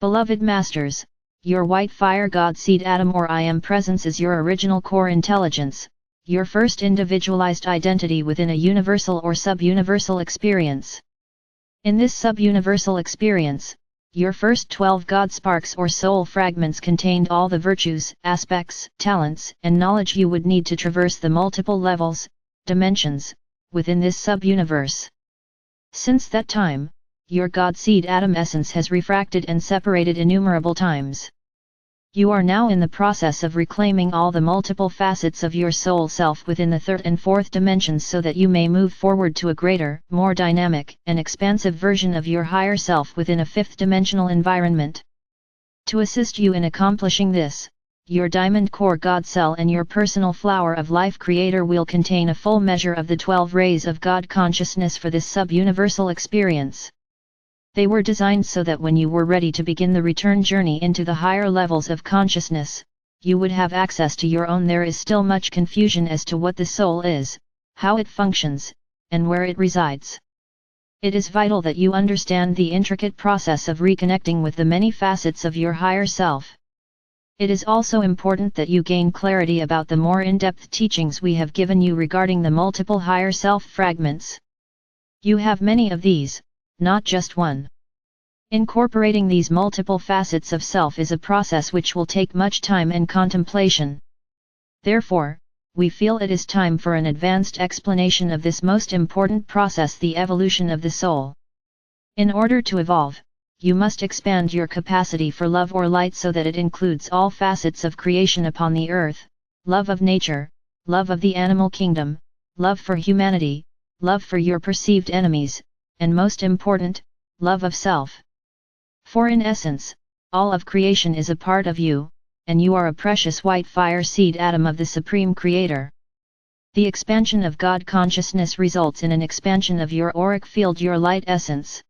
Beloved Masters, your white fire God seed atom or I Am presence is your original core intelligence, your first individualized identity within a universal or sub-universal experience. In this sub-universal experience, your first 12 God sparks or soul fragments contained all the virtues, aspects, talents, and knowledge you would need to traverse the multiple levels, dimensions, within this sub-universe. Since that time, your God seed atom essence has refracted and separated innumerable times. You are now in the process of reclaiming all the multiple facets of your soul self within the third and fourth dimensions so that you may move forward to a greater, more dynamic, and expansive version of your higher self within a fifth dimensional environment. To assist you in accomplishing this, your diamond core God cell and your personal flower of life creator will contain a full measure of the 12 rays of God consciousness for this sub-universal experience. They were designed so that when you were ready to begin the return journey into the higher levels of consciousness, you would have access to your own. There is still much confusion as to what the soul is, how it functions, and where it resides. It is vital that you understand the intricate process of reconnecting with the many facets of your higher self. It is also important that you gain clarity about the more in-depth teachings we have given you regarding the multiple higher self fragments. You have many of these, not just one. Incorporating these multiple facets of self is a process which will take much time and contemplation. Therefore, we feel it is time for an advanced explanation of this most important process, the evolution of the soul. In order to evolve, you must expand your capacity for love or light so that it includes all facets of creation upon the earth, love of nature, love of the animal kingdom, love for humanity, love for your perceived enemies, and most important, love of self. For in essence, all of creation is a part of you, and you are a precious white fire seed atom of the Supreme Creator. The expansion of God consciousness results in an expansion of your auric field, your light essence.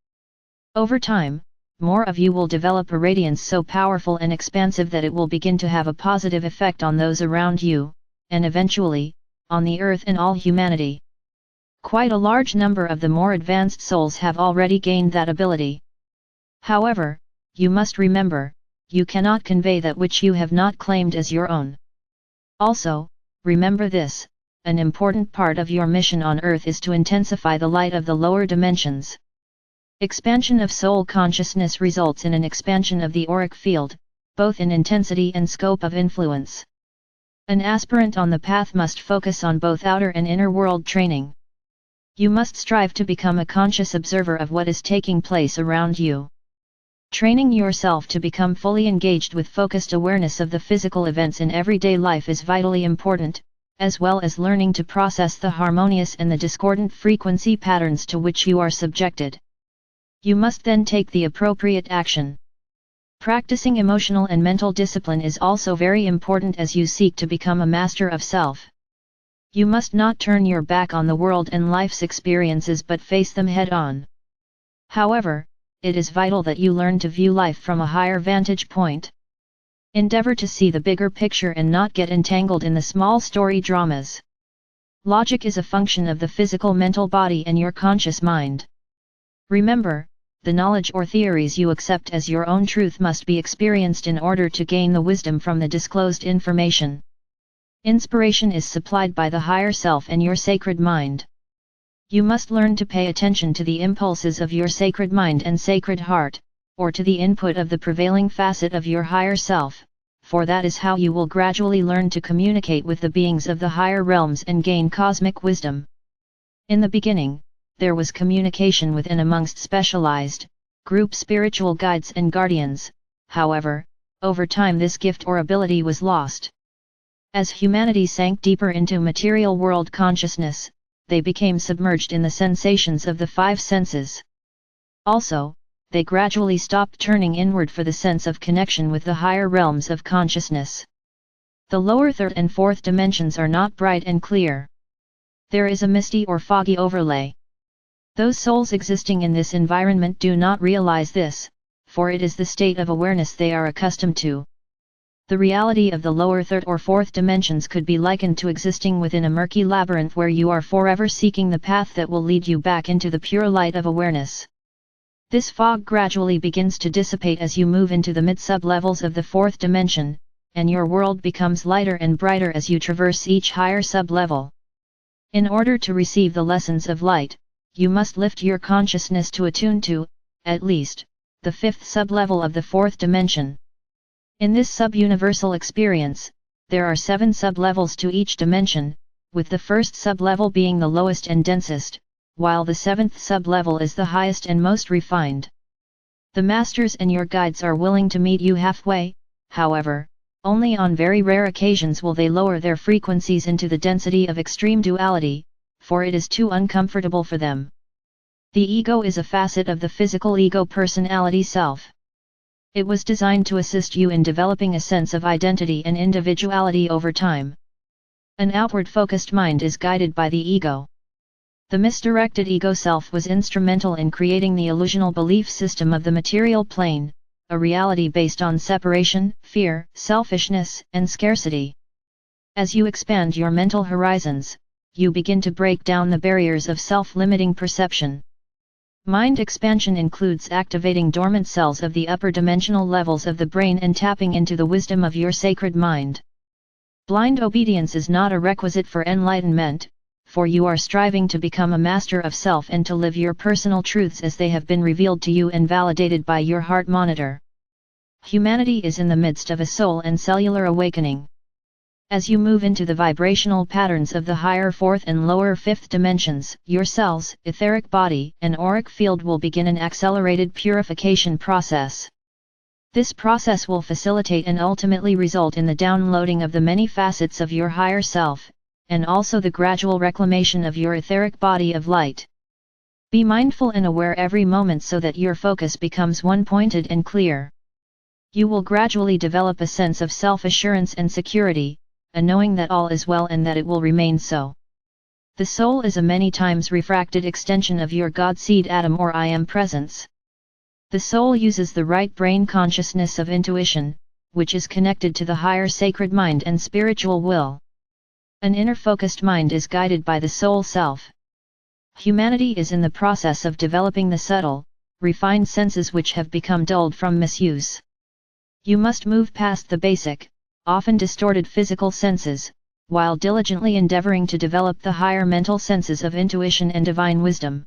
Over time, more of you will develop a radiance so powerful and expansive that it will begin to have a positive effect on those around you, and eventually, on the earth and all humanity. Quite a large number of the more advanced souls have already gained that ability. However, you must remember, you cannot convey that which you have not claimed as your own. Also, remember this, an important part of your mission on earth is to intensify the light of the lower dimensions. Expansion of soul consciousness results in an expansion of the auric field, both in intensity and scope of influence. An aspirant on the path must focus on both outer and inner world training. You must strive to become a conscious observer of what is taking place around you. Training yourself to become fully engaged with focused awareness of the physical events in everyday life is vitally important, as well as learning to process the harmonious and the discordant frequency patterns to which you are subjected. You must then take the appropriate action. Practicing emotional and mental discipline is also very important as you seek to become a master of self. You must not turn your back on the world and life's experiences but face them head-on. However, it is vital that you learn to view life from a higher vantage point. Endeavor to see the bigger picture and not get entangled in the small story dramas. Logic is a function of the physical mental body and your conscious mind. Remember, the knowledge or theories you accept as your own truth must be experienced in order to gain the wisdom from the disclosed information. Inspiration is supplied by the higher self and your sacred mind. You must learn to pay attention to the impulses of your sacred mind and sacred heart, or to the input of the prevailing facet of your higher self, for that is how you will gradually learn to communicate with the beings of the higher realms and gain cosmic wisdom. In the beginning, there was communication with and amongst specialized, group spiritual guides and guardians. However, over time this gift or ability was lost. As humanity sank deeper into material world consciousness, they became submerged in the sensations of the five senses. Also, they gradually stopped turning inward for the sense of connection with the higher realms of consciousness. The lower third and fourth dimensions are not bright and clear. There is a misty or foggy overlay. Those souls existing in this environment do not realize this, for it is the state of awareness they are accustomed to. The reality of the lower third or fourth dimensions could be likened to existing within a murky labyrinth where you are forever seeking the path that will lead you back into the pure light of awareness. This fog gradually begins to dissipate as you move into the mid-sub-levels of the fourth dimension, and your world becomes lighter and brighter as you traverse each higher sub-level. In order to receive the lessons of light, you must lift your consciousness to attune to, at least, the fifth sub-level of the fourth dimension. In this sub-universal experience, there are 7 sub-levels to each dimension, with the first sub-level being the lowest and densest, while the 7th sub-level is the highest and most refined. The masters and your guides are willing to meet you halfway, however, only on very rare occasions will they lower their frequencies into the density of extreme duality, for it is too uncomfortable for them. The ego is a facet of the physical ego personality self. It was designed to assist you in developing a sense of identity and individuality over time. An outward-focused mind is guided by the ego. The misdirected ego self was instrumental in creating the illusional belief system of the material plane, a reality based on separation, fear, selfishness, and scarcity. As you expand your mental horizons, you begin to break down the barriers of self-limiting perception. Mind expansion includes activating dormant cells of the upper dimensional levels of the brain and tapping into the wisdom of your sacred mind. Blind obedience is not a requisite for enlightenment, for you are striving to become a master of self and to live your personal truths as they have been revealed to you and validated by your heart monitor. Humanity is in the midst of a soul and cellular awakening. As you move into the vibrational patterns of the higher fourth and lower fifth dimensions, your cells, etheric body, and auric field will begin an accelerated purification process. This process will facilitate and ultimately result in the downloading of the many facets of your higher self, and also the gradual reclamation of your etheric body of light. Be mindful and aware every moment so that your focus becomes one-pointed and clear. You will gradually develop a sense of self-assurance and security, a knowing that all is well and that it will remain so. The soul is a many times refracted extension of your God seed atom or I am presence. The soul uses the right brain consciousness of intuition, which is connected to the higher sacred mind and spiritual will. An inner-focused mind is guided by the soul self. Humanity is in the process of developing the subtle, refined senses which have become dulled from misuse. You must move past the basic, often distorted physical senses, while diligently endeavoring to develop the higher mental senses of intuition and divine wisdom.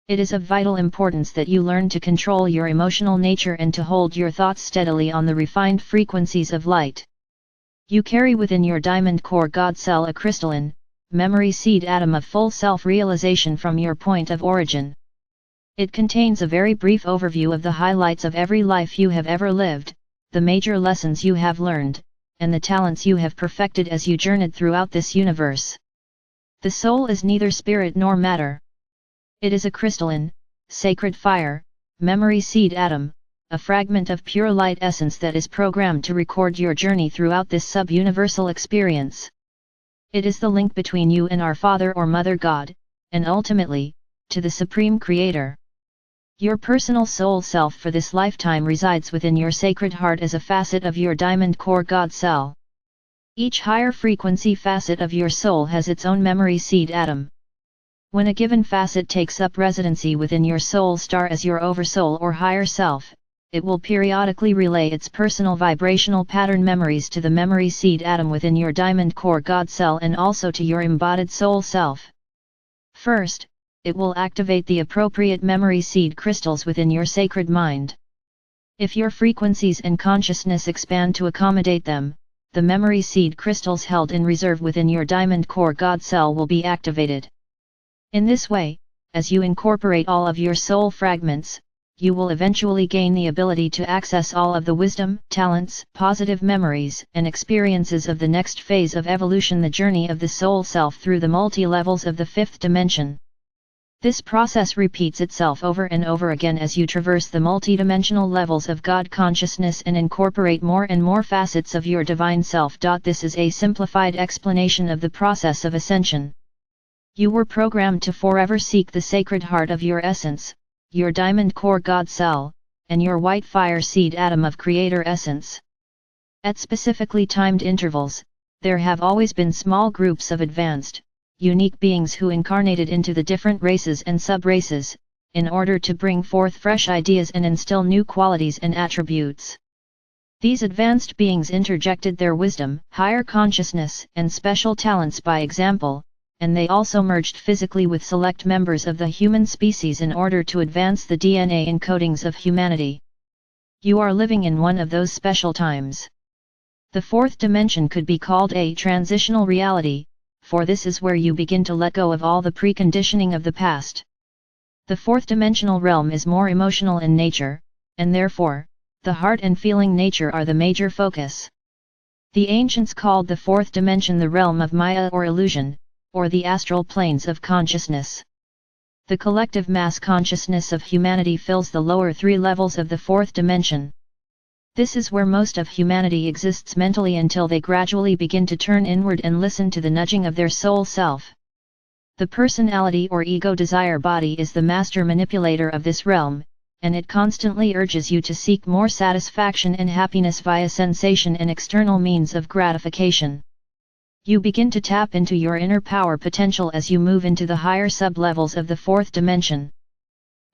It is of vital importance that you learn to control your emotional nature and to hold your thoughts steadily on the refined frequencies of light. You carry within your diamond core God cell a crystalline, memory seed atom of full self-realization from your point of origin. It contains a very brief overview of the highlights of every life you have ever lived, the major lessons you have learned, and the talents you have perfected as you journeyed throughout this universe. The soul is neither spirit nor matter. It is a crystalline, sacred fire, memory seed atom, a fragment of pure light essence that is programmed to record your journey throughout this sub-universal experience. It is the link between you and our Father or Mother God, and ultimately, to the Supreme Creator. Your personal soul self for this lifetime resides within your sacred heart as a facet of your diamond core God cell. Each higher frequency facet of your soul has its own memory seed atom. When a given facet takes up residency within your soul star as your oversoul or higher self, it will periodically relay its personal vibrational pattern memories to the memory seed atom within your diamond core God cell and also to your embodied soul self. First, it will activate the appropriate memory seed crystals within your sacred mind. If your frequencies and consciousness expand to accommodate them, the memory seed crystals held in reserve within your diamond core God cell will be activated. In this way, as you incorporate all of your soul fragments, you will eventually gain the ability to access all of the wisdom, talents, positive memories, and experiences of the next phase of evolution, the journey of the soul self through the multi-levels of the fifth dimension. This process repeats itself over and over again as you traverse the multidimensional levels of God consciousness and incorporate more and more facets of your divine self. This is a simplified explanation of the process of ascension. You were programmed to forever seek the sacred heart of your essence, your diamond core God cell, and your white fire seed atom of creator essence. At specifically timed intervals, there have always been small groups of advanced, unique beings who incarnated into the different races and sub-races, in order to bring forth fresh ideas and instill new qualities and attributes. These advanced beings interjected their wisdom, higher consciousness, and special talents by example, and they also merged physically with select members of the human species in order to advance the DNA encodings of humanity. You are living in one of those special times. The fourth dimension could be called a transitional reality, for this is where you begin to let go of all the preconditioning of the past. The fourth dimensional realm is more emotional in nature, and therefore, the heart and feeling nature are the major focus. The ancients called the fourth dimension the realm of Maya or illusion, or the astral planes of consciousness. The collective mass consciousness of humanity fills the lower three levels of the fourth dimension. This is where most of humanity exists mentally until they gradually begin to turn inward and listen to the nudging of their soul self. The personality or ego desire body is the master manipulator of this realm, and it constantly urges you to seek more satisfaction and happiness via sensation and external means of gratification. You begin to tap into your inner power potential as you move into the higher sub-levels of the fourth dimension.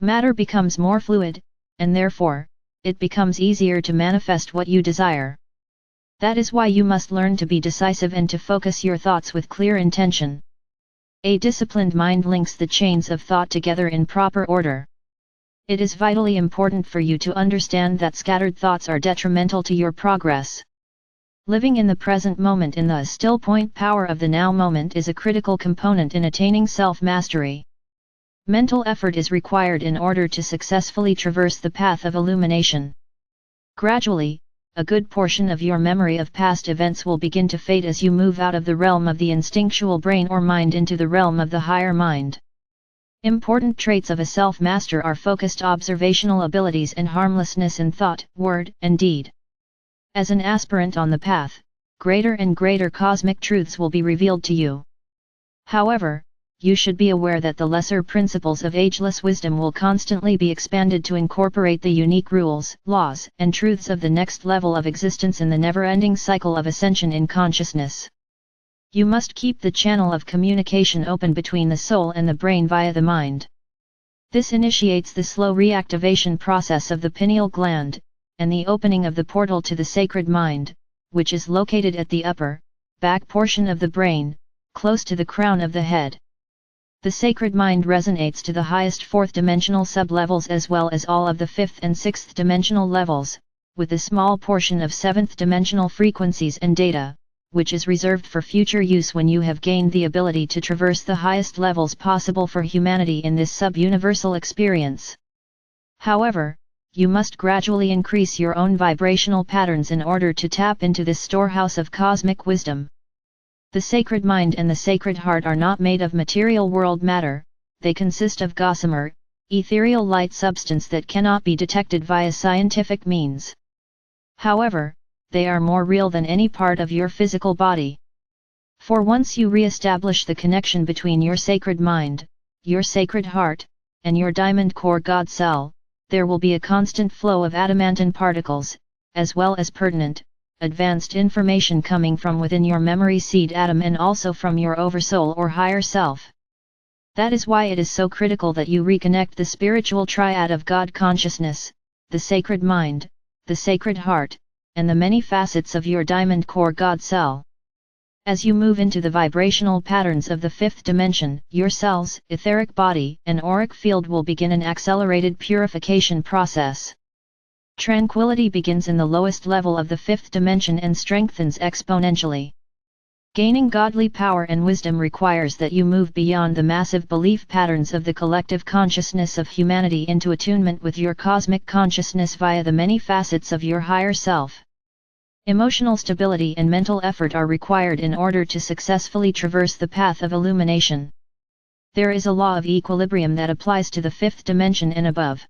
Matter becomes more fluid, and therefore, it becomes easier to manifest what you desire. That is why you must learn to be decisive and to focus your thoughts with clear intention. A disciplined mind links the chains of thought together in proper order. It is vitally important for you to understand that scattered thoughts are detrimental to your progress. Living in the present moment in the still point power of the now moment is a critical component in attaining self-mastery. Mental effort is required in order to successfully traverse the path of illumination. Gradually, a good portion of your memory of past events will begin to fade as you move out of the realm of the instinctual brain or mind into the realm of the higher mind. Important traits of a self-master are focused observational abilities and harmlessness in thought, word, and deed. As an aspirant on the path, greater and greater cosmic truths will be revealed to you. However, you should be aware that the lesser principles of ageless wisdom will constantly be expanded to incorporate the unique rules, laws, and truths of the next level of existence in the never-ending cycle of ascension in consciousness. You must keep the channel of communication open between the soul and the brain via the mind. This initiates the slow reactivation process of the pineal gland, and the opening of the portal to the sacred mind, which is located at the upper, back portion of the brain, close to the crown of the head. The sacred mind resonates to the highest fourth-dimensional sub-levels as well as all of the fifth and sixth-dimensional levels, with a small portion of seventh-dimensional frequencies and data, which is reserved for future use when you have gained the ability to traverse the highest levels possible for humanity in this sub-universal experience. However, you must gradually increase your own vibrational patterns in order to tap into this storehouse of cosmic wisdom. The sacred mind and the sacred heart are not made of material world matter, they consist of gossamer, ethereal light substance that cannot be detected via scientific means. However, they are more real than any part of your physical body. For once you re-establish the connection between your sacred mind, your sacred heart, and your diamond core God cell, there will be a constant flow of adamantine particles, as well as pertinent, advanced information coming from within your memory seed atom and also from your oversoul or higher self. That is why it is so critical that you reconnect the spiritual triad of God consciousness, the sacred mind, the sacred heart, and the many facets of your diamond core God cell. As you move into the vibrational patterns of the fifth dimension, your cells, etheric body, and auric field will begin an accelerated purification process. Tranquility begins in the lowest level of the fifth dimension and strengthens exponentially. Gaining godly power and wisdom requires that you move beyond the massive belief patterns of the collective consciousness of humanity into attunement with your cosmic consciousness via the many facets of your higher self. Emotional stability and mental effort are required in order to successfully traverse the path of illumination. There is a law of equilibrium that applies to the fifth dimension and above.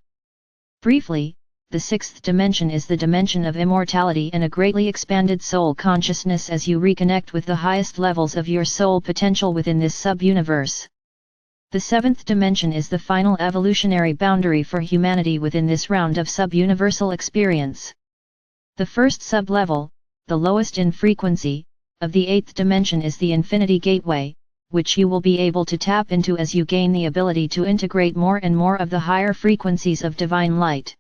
Briefly, the sixth dimension is the dimension of immortality and a greatly expanded soul consciousness as you reconnect with the highest levels of your soul potential within this sub-universe. The seventh dimension is the final evolutionary boundary for humanity within this round of sub-universal experience. The first sub-level, the lowest in frequency, of the eighth dimension is the infinity gateway, which you will be able to tap into as you gain the ability to integrate more and more of the higher frequencies of divine light.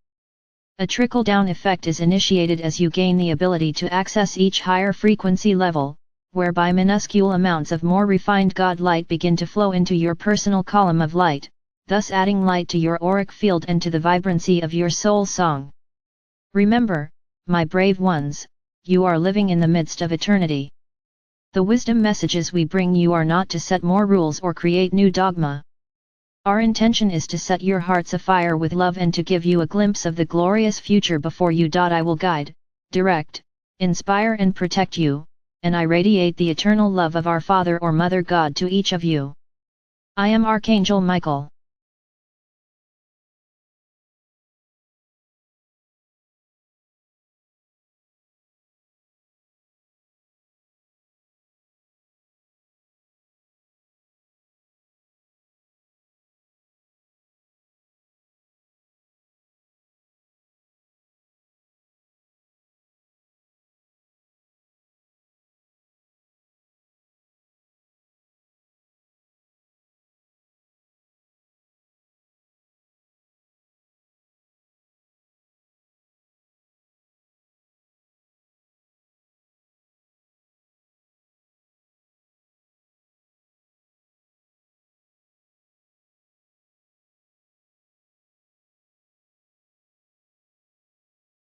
A trickle-down effect is initiated as you gain the ability to access each higher frequency level, whereby minuscule amounts of more refined God light begin to flow into your personal column of light, thus adding light to your auric field and to the vibrancy of your soul song. Remember, my brave ones, you are living in the midst of eternity. The wisdom messages we bring you are not to set more rules or create new dogma. Our intention is to set your hearts afire with love and to give you a glimpse of the glorious future before you. I will guide, direct, inspire and protect you, and I radiate the eternal love of our Father or Mother God to each of you. I am Archangel Michael.